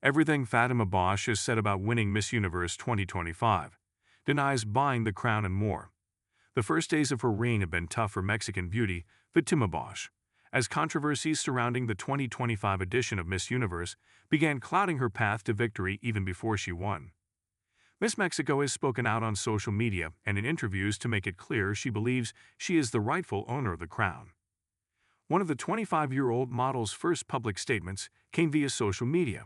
Everything Fatima Bosch has said about winning Miss Universe 2025, denies buying the crown and more. The first days of her reign have been tough for Mexican beauty Fatima Bosch, as controversies surrounding the 2025 edition of Miss Universe began clouding her path to victory even before she won. Miss Mexico has spoken out on social media and in interviews to make it clear she believes she is the rightful owner of the crown. One of the 25-year-old model's first public statements came via social media,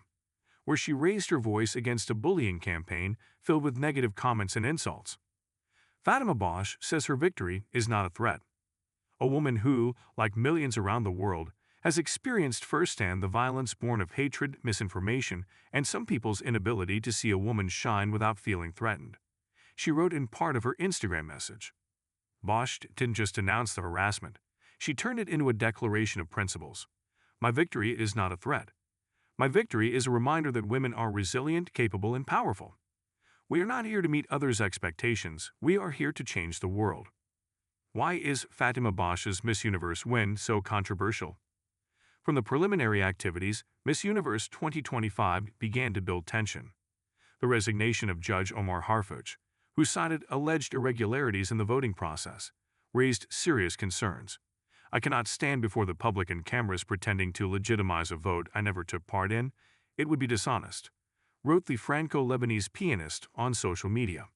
where she raised her voice against a bullying campaign filled with negative comments and insults. Fatima Bosch says her victory is not a threat. A woman who, like millions around the world, has experienced firsthand the violence born of hatred, misinformation, and some people's inability to see a woman shine without feeling threatened. She wrote in part of her Instagram message. Bosch didn't just announce the harassment, she turned it into a declaration of principles. My victory is not a threat. My victory is a reminder that women are resilient, capable, and powerful. We are not here to meet others' expectations, we are here to change the world. Why is Fatima Bosch's Miss Universe win so controversial? From the preliminary activities, Miss Universe 2025 began to build tension. The resignation of Judge Omar Harfuch, who cited alleged irregularities in the voting process, raised serious concerns. I cannot stand before the public and cameras pretending to legitimize a vote I never took part in. It would be dishonest, wrote the Franco-Lebanese pianist on social media.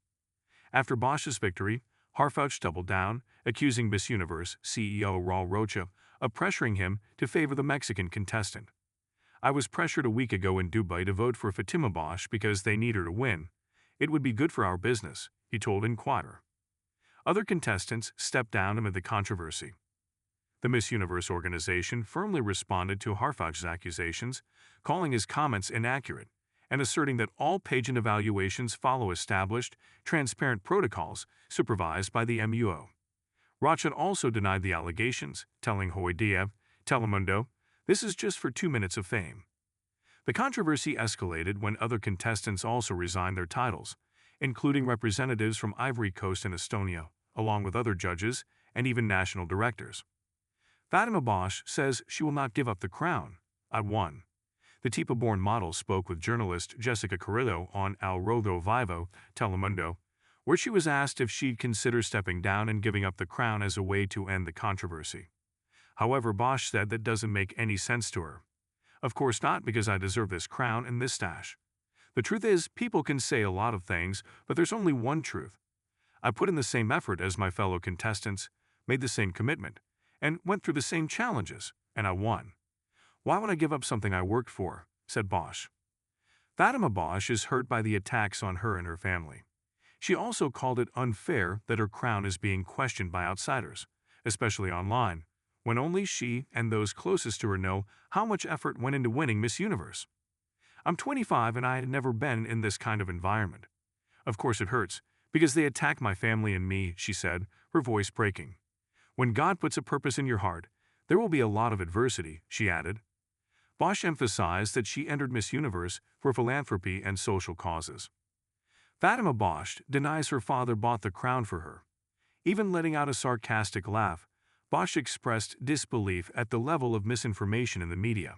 After Bosch's victory, Harfuch doubled down, accusing Miss Universe CEO Raul Rocha of pressuring him to favor the Mexican contestant. I was pressured a week ago in Dubai to vote for Fatima Bosch because they need her to win. It would be good for our business, he told Inquirer. Other contestants stepped down amid the controversy. The Miss Universe organization firmly responded to Harfuch's accusations, calling his comments inaccurate and asserting that all pageant evaluations follow established, transparent protocols supervised by the MUO. Rocha also denied the allegations, telling Hoy Dia, Telemundo, "This is just for 2 minutes of fame." The controversy escalated when other contestants also resigned their titles, including representatives from Ivory Coast and Estonia, along with other judges and even national directors. Fatima Bosch says she will not give up the crown. I won. The Tipa-born model spoke with journalist Jessica Carrillo on Al Rodo Vivo, Telemundo, where she was asked if she'd consider stepping down and giving up the crown as a way to end the controversy. However, Bosch said that doesn't make any sense to her. Of course not, because I deserve this crown and this stash. The truth is, people can say a lot of things, but there's only one truth. I put in the same effort as my fellow contestants, made the same commitment, and went through the same challenges, and I won. Why would I give up something I worked for? Said Bosch. Fatima Bosch is hurt by the attacks on her and her family. She also called it unfair that her crown is being questioned by outsiders, especially online, when only she and those closest to her know how much effort went into winning Miss Universe. I'm 25 and I had never been in this kind of environment. Of course it hurts, because they attack my family and me, she said, her voice breaking. When God puts a purpose in your heart, there will be a lot of adversity, she added. Bosch emphasized that she entered Miss Universe for philanthropy and social causes. Fatima Bosch denies her father bought the crown for her. Even letting out a sarcastic laugh, Bosch expressed disbelief at the level of misinformation in the media.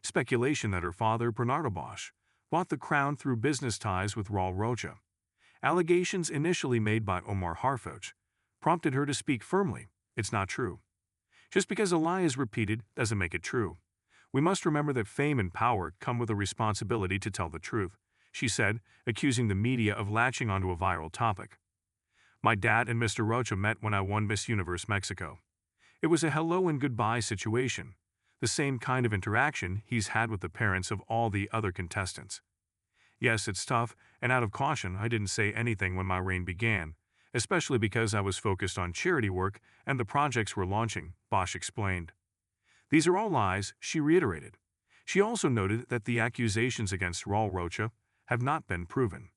Speculation that her father, Bernardo Bosch, bought the crown through business ties with Raul Rocha. Allegations initially made by Omar Harfuch prompted her to speak firmly. It's not true. Just because a lie is repeated doesn't make it true. We must remember that fame and power come with a responsibility to tell the truth, she said, accusing the media of latching onto a viral topic. My dad and Mr. Rocha met when I won Miss Universe Mexico. It was a hello and goodbye situation, the same kind of interaction he's had with the parents of all the other contestants. Yes, it's tough, and out of caution, I didn't say anything when my reign began, especially because I was focused on charity work and the projects we're launching, Bosch explained. These are all lies, she reiterated. She also noted that the accusations against Raul Rocha have not been proven.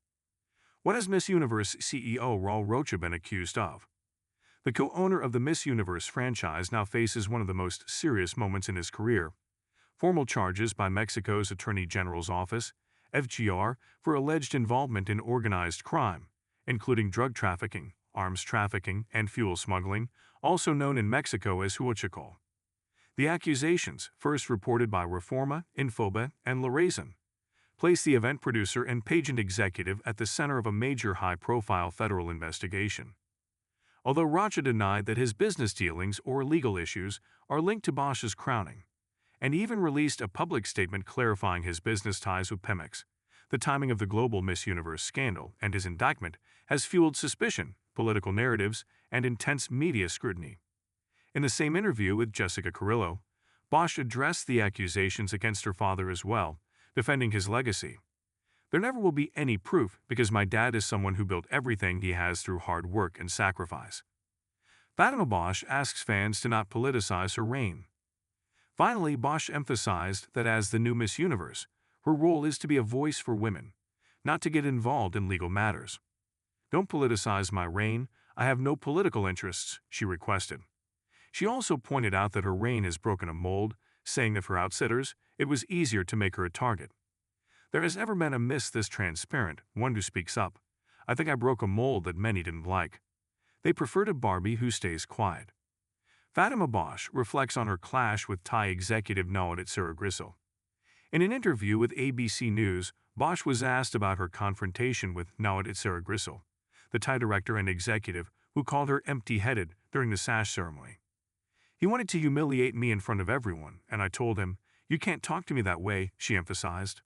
What has Miss Universe CEO Raul Rocha been accused of? The co-owner of the Miss Universe franchise now faces one of the most serious moments in his career. Formal charges by Mexico's Attorney General's office, FGR, for alleged involvement in organized crime, including drug trafficking, arms trafficking, and fuel smuggling, also known in Mexico as huachicol. The accusations, first reported by Reforma, Infoba, and La Razón, placed the event producer and pageant executive at the center of a major high-profile federal investigation. Although Raja denied that his business dealings or legal issues are linked to Bosch's crowning, and even released a public statement clarifying his business ties with Pemex, the timing of the global Miss Universe scandal and his indictment has fueled suspicion, political narratives, and intense media scrutiny. In the same interview with Jessica Carrillo, Bosch addressed the accusations against her father as well, defending his legacy. "There never will be any proof because my dad is someone who built everything he has through hard work and sacrifice." Fatima Bosch asks fans to not politicize her reign. Finally, Bosch emphasized that as the new Miss Universe, her role is to be a voice for women, not to get involved in legal matters. "Don't politicize my reign, I have no political interests," she requested. She also pointed out that her reign has broken a mold, saying that for outsiders, it was easier to make her a target. "There has never been a miss this transparent, one who speaks up. I think I broke a mold that many didn't like. They preferred a Barbie who stays quiet." Fatima Bosch reflects on her clash with Thai executive Nawat Sirigriso. In an interview with ABC News, Bosch was asked about her confrontation with Nawat Sirigriso, the Thai director and executive who called her empty-headed during the sash ceremony. "He wanted to humiliate me in front of everyone, and I told him, 'You can't talk to me that way,'" she emphasized.